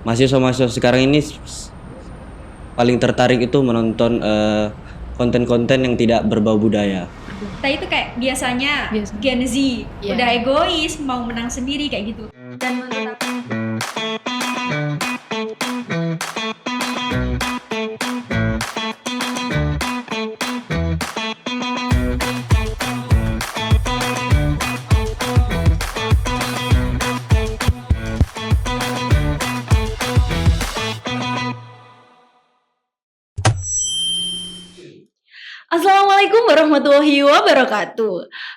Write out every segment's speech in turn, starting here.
mahasiswa-mahasiswa sekarang ini paling tertarik itu menonton konten-konten yang tidak berbau budaya. Kita itu kayak biasanya Gen Z udah egois, mau menang sendiri kayak gitu. Dan Assalamualaikum warahmatullahi wabarakatuh.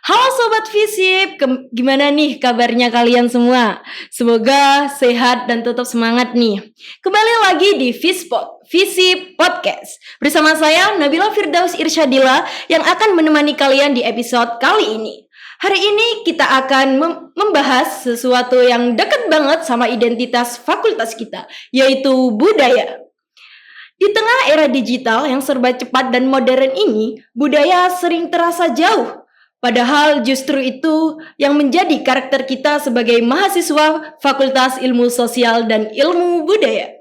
Halo Sobat Visip, gimana nih kabarnya kalian semua? Semoga sehat dan tetap semangat nih. Kembali lagi di Visip Podcast. Bersama saya Nabila Firdaus Irsyadila yang akan menemani kalian di episode kali ini. Hari ini kita akan membahas sesuatu yang dekat banget sama identitas fakultas kita, yaitu budaya. Di tengah era digital yang serba cepat dan modern ini, budaya sering terasa jauh. Padahal justru itu yang menjadi karakter kita sebagai mahasiswa Fakultas Ilmu Sosial dan Ilmu Budaya.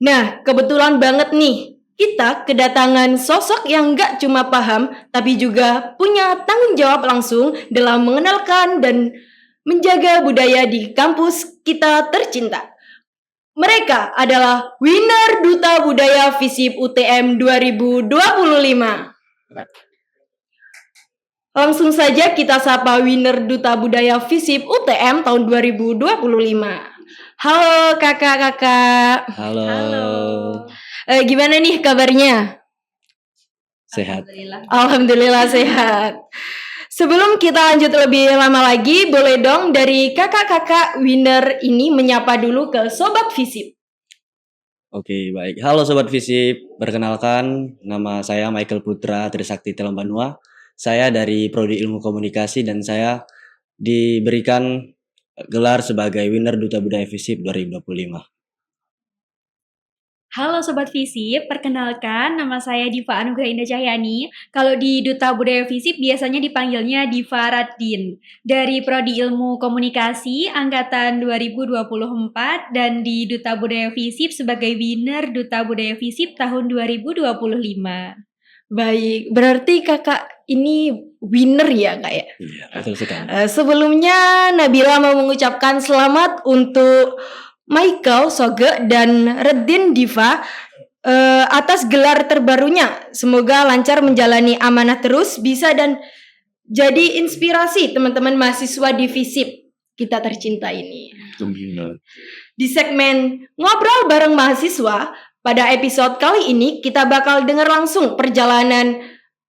Nah, kebetulan banget nih, kita kedatangan sosok yang gak cuma paham, tapi juga punya tanggung jawab langsung dalam mengenalkan dan menjaga budaya di kampus kita tercinta. Mereka adalah winner Duta Budaya Visip UTM 2025. Langsung saja kita sapa winner Duta Budaya Visip UTM tahun 2025. Halo kakak-kakak. Halo. Gimana nih kabarnya? Sehat. Alhamdulillah sehat. Sebelum kita lanjut lebih lama lagi, boleh dong dari kakak-kakak winner ini menyapa dulu ke Sobat Visip. Oke, baik. Halo Sobat Visip, perkenalkan nama saya Michael Putra Trisakti Telambanua. Saya dari Prodi Ilmu Komunikasi dan saya diberikan gelar sebagai winner Duta Budaya Visip 2025. halo Sobat Visip, perkenalkan nama saya Diva Anugrah Indah Cahyani. Kalau di Duta Budaya Visip biasanya dipanggilnya Diva Radin. Dari Prodi Ilmu Komunikasi Angkatan 2024 dan di Duta Budaya Visip sebagai winner Duta Budaya Visip tahun 2025. Baik, berarti kakak ini winner ya kak ya? Iya, betul sekali. Sebelumnya Nabila mau mengucapkan selamat untuk Michael Soge dan Redin Diva atas gelar terbarunya. Semoga lancar menjalani amanah terus, bisa dan jadi inspirasi teman-teman mahasiswa di Visip kita tercinta ini. Di segmen Ngobrol Bareng Mahasiswa, pada episode kali ini kita bakal dengar langsung perjalanan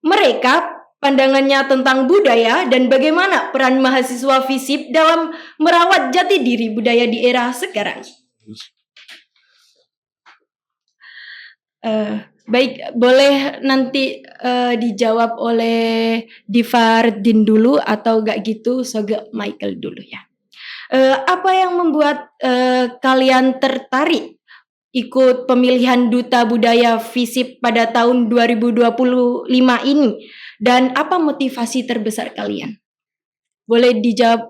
mereka, pandangannya tentang budaya dan bagaimana peran mahasiswa Visip dalam merawat jati diri budaya di era sekarang. Baik, boleh nanti dijawab oleh Diva Redin dulu atau gak gitu Soge Michael dulu ya. Apa yang membuat kalian tertarik ikut pemilihan Duta Budaya Visip pada tahun 2025 ini? Dan apa motivasi terbesar kalian? Boleh dijawab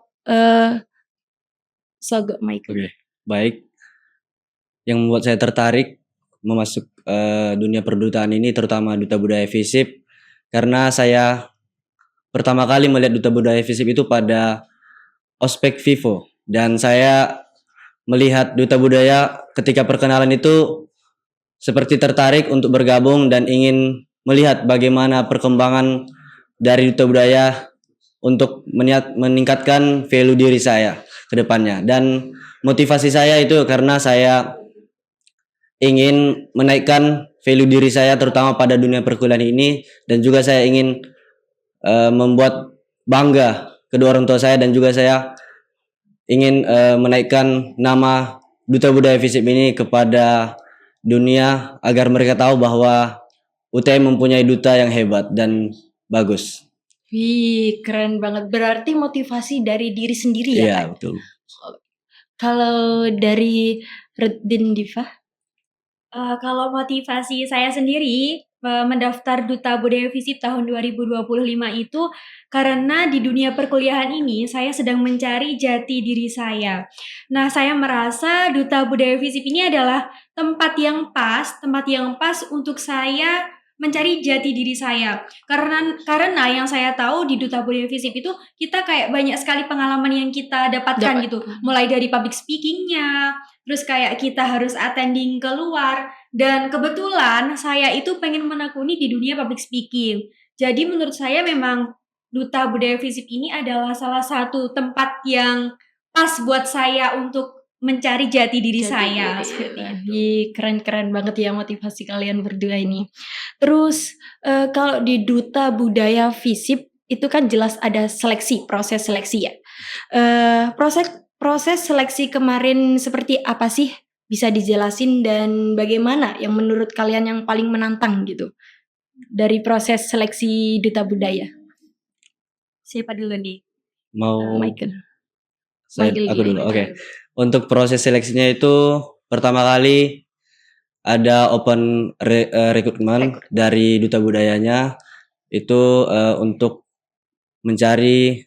Soge Michael. Oke, baik. Yang membuat saya tertarik memasuk dunia perdutaan ini, terutama Duta Budaya Visip, karena saya pertama kali melihat Duta Budaya Visip itu pada Ospek Vivo, dan saya melihat Duta Budaya ketika perkenalan itu seperti tertarik untuk bergabung dan ingin melihat bagaimana perkembangan dari Duta Budaya untuk meningkatkan value diri saya ke depannya. Dan motivasi saya itu karena saya ingin menaikkan value diri saya terutama pada dunia perkuliahan ini, dan juga saya ingin membuat bangga kedua orang tua saya, dan juga saya ingin menaikkan nama Duta Budaya Visip ini kepada dunia agar mereka tahu bahwa UTM mempunyai duta yang hebat dan bagus. Wih, keren banget. Berarti motivasi dari diri sendiri ya, Iya, Kak? betul. Kalau dari Redin Diva? Kalau motivasi saya sendiri, mendaftar Duta Budaya FISIP tahun 2025 itu karena di dunia perkuliahan ini saya sedang mencari jati diri saya. Nah, saya merasa Duta Budaya FISIP ini adalah tempat yang pas untuk saya mencari jati diri saya. Karena yang saya tahu di Duta Budaya FISIP itu kita kayak banyak sekali pengalaman yang kita dapatkan gitu. Mulai dari public speaking-nya, terus kayak kita harus attending keluar. Dan kebetulan saya itu pengen menekuni di dunia public speaking. Jadi menurut saya memang Duta Budaya FISIP ini adalah salah satu tempat yang pas buat saya untuk mencari jati diri saya. Seperti itu. Ih, keren-keren banget ya motivasi kalian berdua ini. Terus kalau di Duta Budaya FISIP itu kan jelas ada proses seleksi ya. Proses seleksi kemarin seperti apa sih? Bisa dijelasin dan bagaimana yang menurut kalian yang paling menantang gitu dari proses seleksi Duta Budaya? Siapa dulu nih? Mau Michael. aku dulu. Oke. Untuk proses seleksinya itu pertama kali ada open recruitment dari Duta Budayanya itu untuk mencari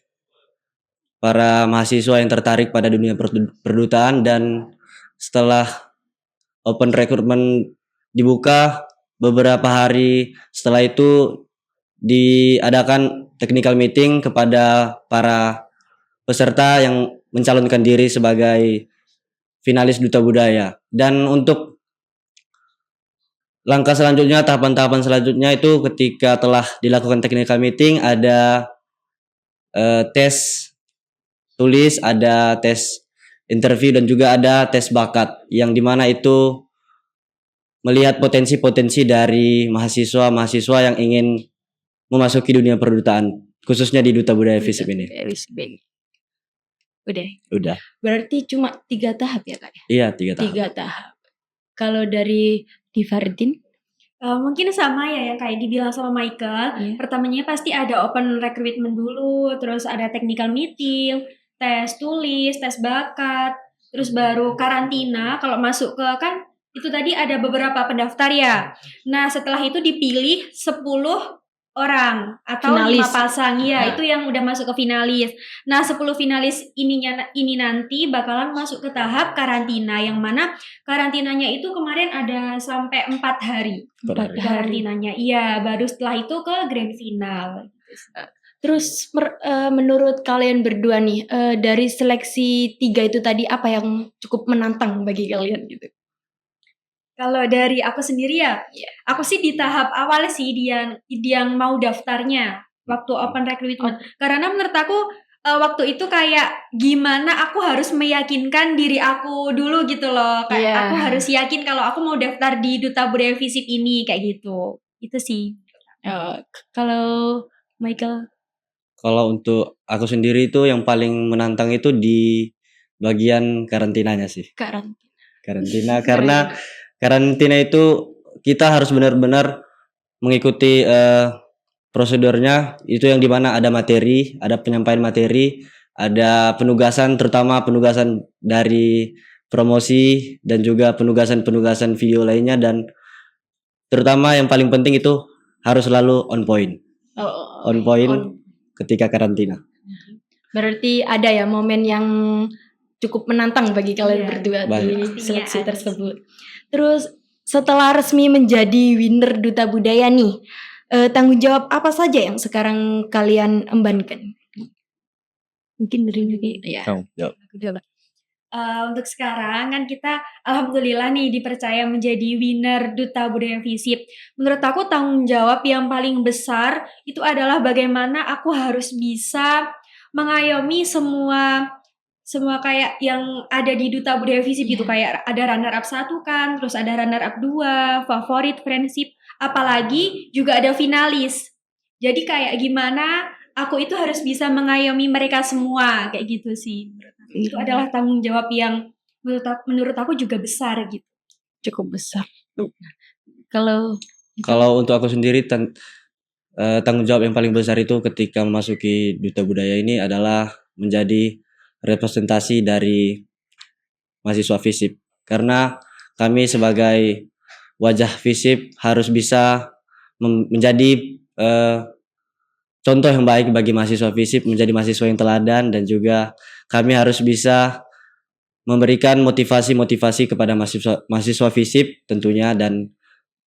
para mahasiswa yang tertarik pada dunia perdutaan, dan setelah open recruitment dibuka beberapa hari setelah itu diadakan technical meeting kepada para peserta yang mencalonkan diri sebagai finalis Duta Budaya. Dan untuk langkah selanjutnya, tahapan-tahapan selanjutnya itu ketika telah dilakukan technical meeting ada tes tulis, ada tes interview, dan juga ada tes bakat yang dimana itu melihat potensi-potensi dari mahasiswa yang ingin memasuki dunia perdutaan, khususnya di Duta Budaya FISIP ini. Udah. Berarti cuma 3 tahap ya Kak? Iya, 3 tahap. 3 tahap. Kalau dari Divardin? Mungkin sama ya yang kayak dibilang sama Michael. Pertamanya pasti ada open recruitment dulu, terus ada technical meeting, tes tulis, tes bakat, terus baru karantina. Kalau masuk ke kan itu tadi ada beberapa pendaftar ya. Nah, setelah itu dipilih 10 orang atau Finalis. 5 pasang ya, itu yang udah masuk ke finalis. Nah, 10 finalis ini nanti bakalan masuk ke tahap karantina, yang mana karantinanya itu kemarin ada sampai 4 hari. 4 hari. Karantinanya. Iya, baru setelah itu ke grand final. Terus menurut kalian berdua nih, dari seleksi 3 itu tadi apa yang cukup menantang bagi kalian gitu? Kalau dari aku sendiri ya, aku sih di tahap awal sih yang mau daftarnya waktu open recruitment. Karena menurut aku waktu itu kayak gimana aku harus meyakinkan diri aku dulu gitu loh. Kayak aku harus yakin kalau aku mau daftar di Duta Budaya FISIP ini kayak gitu. Itu sih. Kalau Michael? Kalau untuk aku sendiri itu yang paling menantang itu di bagian karantinanya sih. Karantina karena karantina itu kita harus benar-benar mengikuti prosedurnya, itu yang dimana ada materi, ada penyampaian materi, ada penugasan, terutama penugasan dari promosi dan juga penugasan video lainnya, dan terutama yang paling penting itu harus selalu on point. Ketika karantina. Berarti ada ya momen yang cukup menantang bagi kalian berdua di banyak. seleksi tersebut. Terus setelah resmi menjadi winner Duta Budaya nih, tanggung jawab apa saja yang sekarang kalian embankan? Mungkin dari Nuki. Ya. Untuk sekarang kan kita alhamdulillah nih dipercaya menjadi winner Duta Budaya FISIP. Menurut aku tanggung jawab yang paling besar itu adalah bagaimana aku harus bisa mengayomi semua kayak yang ada di Duta Budaya FISIP gitu, kayak ada runner up 1 kan, terus ada runner up 2, favorit, friendship, apalagi juga ada finalis. Jadi kayak gimana aku itu harus bisa mengayomi mereka semua kayak gitu sih. Itu adalah tanggung jawab yang menurut aku juga besar gitu. Cukup besar. Kalau untuk aku sendiri tanggung jawab yang paling besar itu ketika memasuki Duta Budaya ini adalah menjadi representasi dari mahasiswa FISIP, karena kami sebagai wajah FISIP harus bisa menjadi contoh yang baik bagi mahasiswa FISIP, menjadi mahasiswa yang teladan, dan juga kami harus bisa memberikan motivasi kepada mahasiswa FISIP tentunya, dan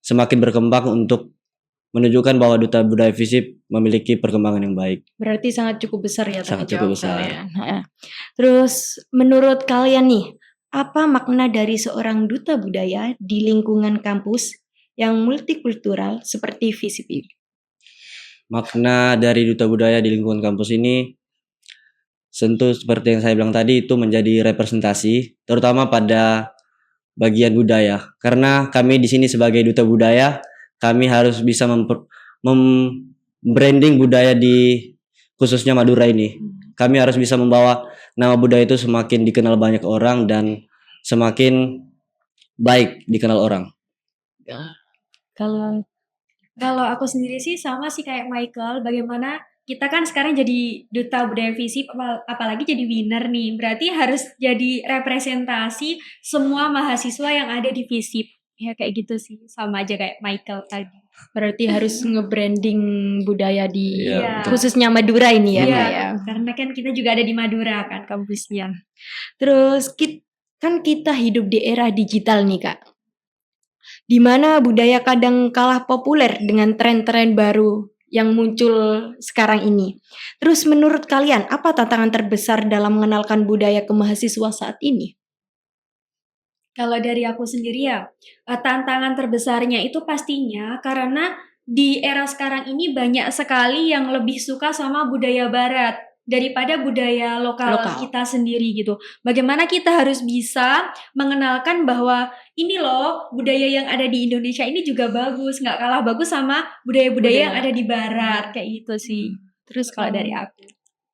semakin berkembang untuk menunjukkan bahwa Duta Budaya FISIP memiliki perkembangan yang baik. Berarti sangat cukup besar ya tanggung Sangat cukup jawab besar. kalian. Terus menurut kalian nih, apa makna dari seorang duta budaya di lingkungan kampus yang multikultural seperti FISIP ini? Makna dari Duta Budaya di lingkungan kampus ini tentu seperti yang saya bilang tadi, itu menjadi representasi terutama pada bagian budaya. Karena kami di sini sebagai Duta Budaya, kami harus bisa branding budaya di khususnya Madura ini. Kami harus bisa membawa nama budaya itu semakin dikenal banyak orang dan semakin baik dikenal orang. Kalau aku sendiri sih sama sih kayak Michael, bagaimana kita kan sekarang jadi Duta Budaya FISIP, apalagi jadi winner nih. Berarti harus jadi representasi semua mahasiswa yang ada di FISIP. Ya kayak gitu sih, sama aja kayak Michael tadi. Berarti harus nge-branding budaya di Iya. khususnya Madura ini ya, Iya, Kak, ya. karena kan kita juga ada di Madura kan kampusnya. Terus kan kita hidup di era digital nih Kak, di mana budaya kadang kalah populer dengan tren-tren baru yang muncul sekarang ini. Terus menurut kalian apa tantangan terbesar dalam mengenalkan budaya ke mahasiswa saat ini? Kalau dari aku sendiri ya, tantangan terbesarnya itu pastinya karena di era sekarang ini banyak sekali yang lebih suka sama budaya barat daripada budaya lokal kita sendiri gitu. Bagaimana kita harus bisa mengenalkan bahwa ini loh budaya yang ada di Indonesia ini juga bagus, nggak kalah bagus sama budaya-budaya yang ada di barat, kayak gitu sih. Terus kalau dari aku.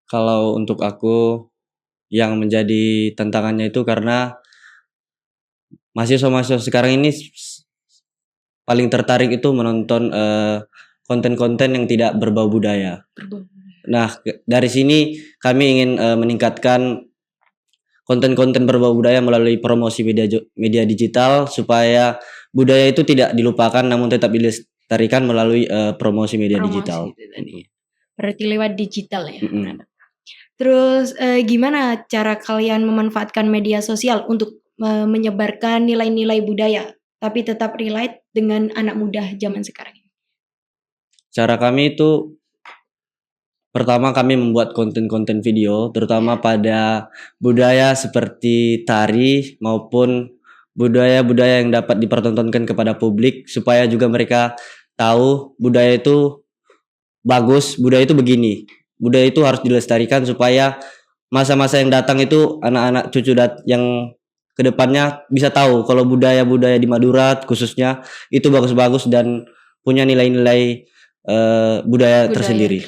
Kalau untuk aku, yang menjadi tantangannya itu karena mahasiswa sekarang ini paling tertarik itu menonton konten-konten yang tidak berbau budaya. Nah, dari sini kami ingin meningkatkan konten-konten berbau budaya melalui promosi media digital supaya budaya itu tidak dilupakan namun tetap dilestarikan melalui promosi media digital. Berarti lewat digital ya. Terus gimana cara kalian memanfaatkan media sosial untuk menyebarkan nilai-nilai budaya tapi tetap relate dengan anak muda zaman sekarang ini? Cara kami itu pertama kami membuat konten-konten video terutama pada budaya seperti tari maupun budaya-budaya yang dapat dipertontonkan kepada publik supaya juga mereka tahu budaya itu bagus, budaya itu begini. Budaya itu harus dilestarikan supaya masa-masa yang datang itu anak-anak cucu yang kedepannya bisa tahu kalau budaya-budaya di Madura khususnya itu bagus-bagus dan punya nilai-nilai budaya tersendiri.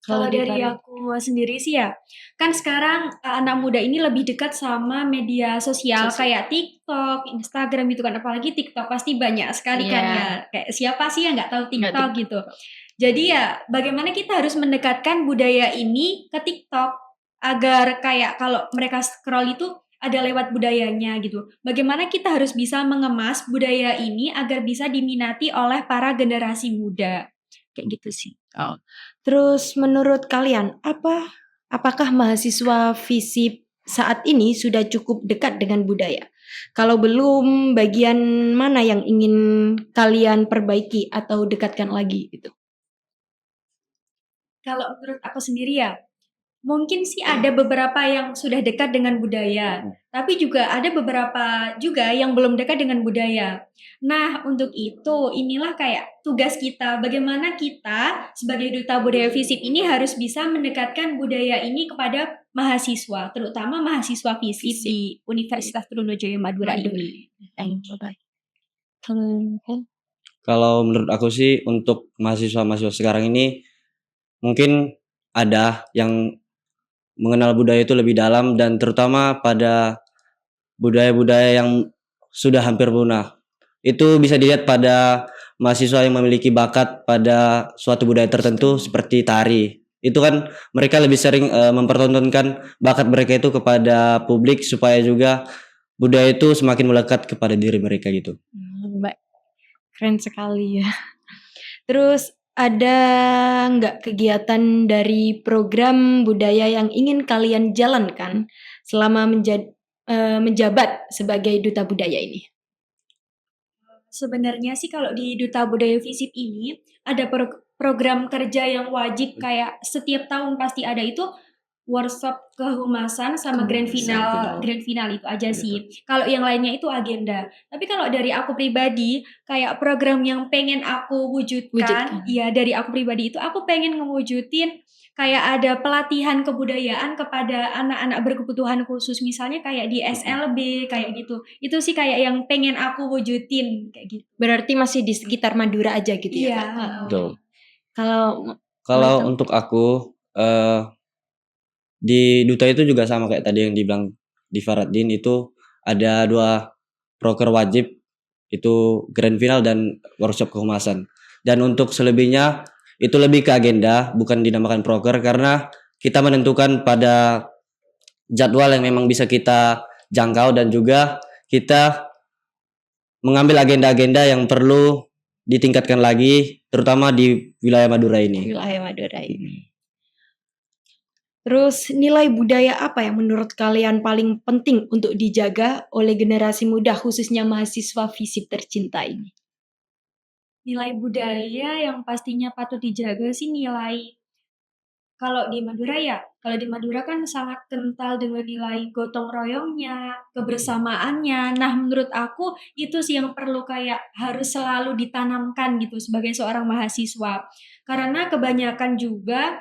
Kalau dari aku sendiri sih ya, kan sekarang anak muda ini lebih dekat sama media sosial kayak TikTok, Instagram gitu kan. Apalagi TikTok pasti banyak sekali kan ya. Kayak siapa sih yang nggak tahu TikTok gitu. Jadi ya bagaimana kita harus mendekatkan budaya ini ke TikTok agar kayak kalau mereka scroll itu ada lewat budayanya gitu. Bagaimana kita harus bisa mengemas budaya ini agar bisa diminati oleh para generasi muda. Kayak gitu sih. Terus menurut kalian apakah mahasiswa FISIP saat ini sudah cukup dekat dengan budaya? Kalau belum, bagian mana yang ingin kalian perbaiki atau dekatkan lagi gitu? Kalau menurut aku sendiri ya, mungkin sih ada beberapa yang sudah dekat dengan budaya, tapi juga ada beberapa juga yang belum dekat dengan budaya. Nah, untuk itu inilah kayak tugas kita, bagaimana kita sebagai Duta Budaya FISIP ini harus bisa mendekatkan budaya ini kepada mahasiswa, terutama mahasiswa FISIP di Universitas Trunojoyo Madura ini. Kalau menurut aku sih untuk mahasiswa sekarang ini mungkin ada yang mengenal budaya itu lebih dalam dan terutama pada budaya-budaya yang sudah hampir punah. Itu bisa dilihat pada mahasiswa yang memiliki bakat pada suatu budaya tertentu seperti tari. Itu kan mereka lebih sering mempertontonkan bakat mereka itu kepada publik supaya juga budaya itu semakin melekat kepada diri mereka gitu. Baik. Keren sekali ya. Terus ada nggak kegiatan dari program budaya yang ingin kalian jalankan selama menjabat sebagai duta budaya ini? Sebenarnya sih kalau di Duta Budaya FISIP ini ada program kerja yang wajib kayak setiap tahun pasti ada itu workshop kehumasan sama grand final itu aja sih. Kalau yang lainnya itu agenda. Tapi kalau dari aku pribadi kayak program yang pengen aku wujudkan, ya dari aku pribadi itu aku pengen ngewujudin kayak ada pelatihan kebudayaan kepada anak-anak berkebutuhan khusus misalnya kayak di SLB kayak gitu. Itu sih kayak yang pengen aku wujudin kayak gitu. Berarti masih di sekitar Madura aja gitu ya? Iya. Betul. Kalau untuk aku di duta itu juga sama kayak tadi yang dibilang di Faraddin, itu ada 2 proker wajib, itu grand final dan workshop kehumasan. Dan untuk selebihnya itu lebih ke agenda, bukan dinamakan proker karena kita menentukan pada jadwal yang memang bisa kita jangkau dan juga kita mengambil agenda-agenda yang perlu ditingkatkan lagi terutama di wilayah Madura ini. Terus nilai budaya apa yang menurut kalian paling penting untuk dijaga oleh generasi muda khususnya mahasiswa FISIP tercinta ini? Nilai budaya yang pastinya patut dijaga sih nilai kalau di Madura kan sangat kental dengan nilai gotong royongnya, kebersamaannya. Nah, menurut aku itu sih yang perlu kayak harus selalu ditanamkan gitu sebagai seorang mahasiswa. Karena kebanyakan juga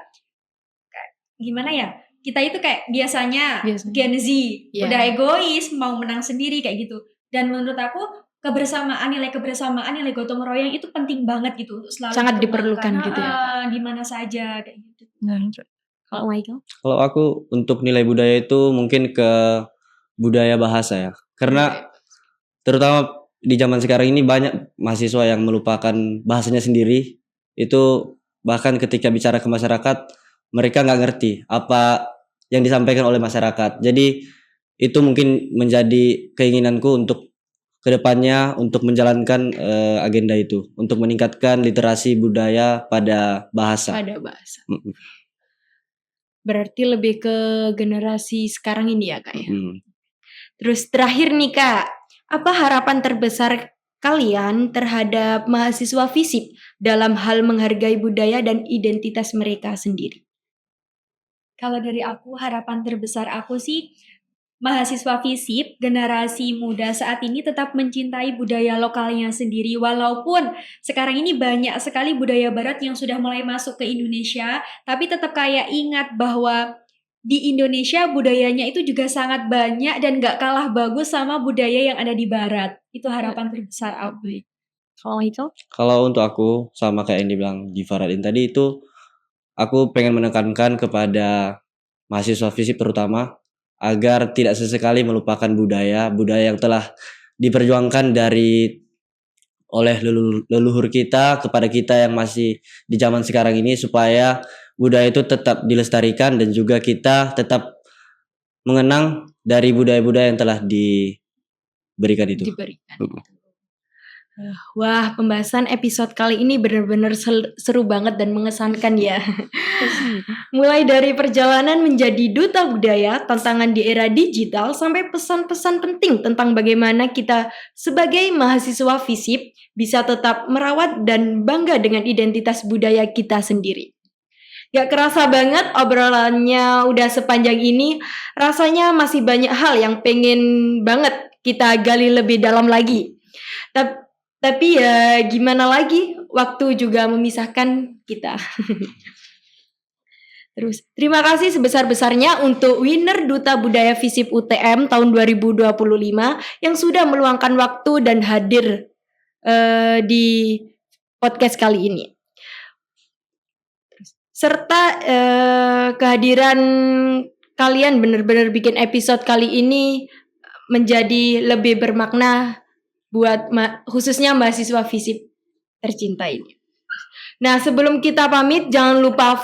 gimana ya? Kita itu kayak biasanya Gen Z, udah egois, mau menang sendiri kayak gitu. Dan menurut aku nilai kebersamaan, nilai gotong royong itu penting banget gitu untuk selalu sangat diperlukan gitu ya. Di mana saja kayak gitu. Kalau Michael? Kalau aku untuk nilai budaya itu mungkin ke budaya bahasa ya. Karena terutama di zaman sekarang ini banyak mahasiswa yang melupakan bahasanya sendiri. Itu bahkan ketika bicara ke masyarakat mereka nggak ngerti apa yang disampaikan oleh masyarakat. Jadi itu mungkin menjadi keinginanku untuk kedepannya untuk menjalankan agenda itu untuk meningkatkan literasi budaya pada bahasa. Berarti lebih ke generasi sekarang ini ya Kak ya. Terus terakhir nih Kak, apa harapan terbesar kalian terhadap mahasiswa FISIP dalam hal menghargai budaya dan identitas mereka sendiri? Kalau dari aku harapan terbesar aku sih mahasiswa FISIP, generasi muda saat ini tetap mencintai budaya lokalnya sendiri. Walaupun sekarang ini banyak sekali budaya barat yang sudah mulai masuk ke Indonesia, tapi tetap kayak ingat bahwa di Indonesia budayanya itu juga sangat banyak dan gak kalah bagus sama budaya yang ada di barat. Itu harapan terbesar aku. Kalau itu? Kalau untuk aku sama kayak yang dibilang di Faraddin tadi itu, aku pengen menekankan kepada mahasiswa FISIP terutama agar tidak sesekali melupakan budaya yang telah diperjuangkan oleh leluhur kita kepada kita yang masih di zaman sekarang ini, supaya budaya itu tetap dilestarikan dan juga kita tetap mengenang dari budaya-budaya yang telah diberikan itu. Wah, pembahasan episode kali ini benar-benar seru banget dan mengesankan ya. Mulai dari perjalanan menjadi duta budaya, tantangan di era digital, sampai pesan-pesan penting tentang bagaimana kita sebagai mahasiswa FISIP bisa tetap merawat dan bangga dengan identitas budaya kita sendiri. Gak kerasa banget obrolannya udah sepanjang ini, rasanya masih banyak hal yang pengen banget kita gali lebih dalam lagi. Tapi ya gimana lagi, waktu juga memisahkan kita. Terus terima kasih sebesar-besarnya untuk winner Duta Budaya FISIP UTM tahun 2025 yang sudah meluangkan waktu dan hadir di podcast kali ini. Serta kehadiran kalian benar-benar bikin episode kali ini menjadi lebih bermakna buat khususnya mahasiswa FISIP tercinta ini. Nah, sebelum kita pamit, jangan lupa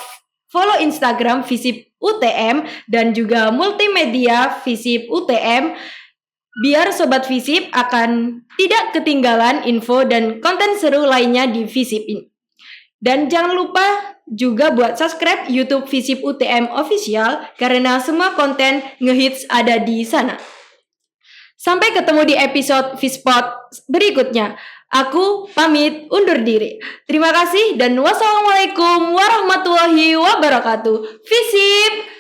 follow Instagram FISIP UTM dan juga multimedia FISIP UTM biar Sobat Visip akan tidak ketinggalan info dan konten seru lainnya di Visip ini. Dan jangan lupa juga buat subscribe YouTube Visip UTM Official karena semua konten ngehits ada di sana. Sampai ketemu di episode Vispot berikutnya. Aku pamit undur diri. Terima kasih dan wassalamualaikum warahmatullahi wabarakatuh. Visip!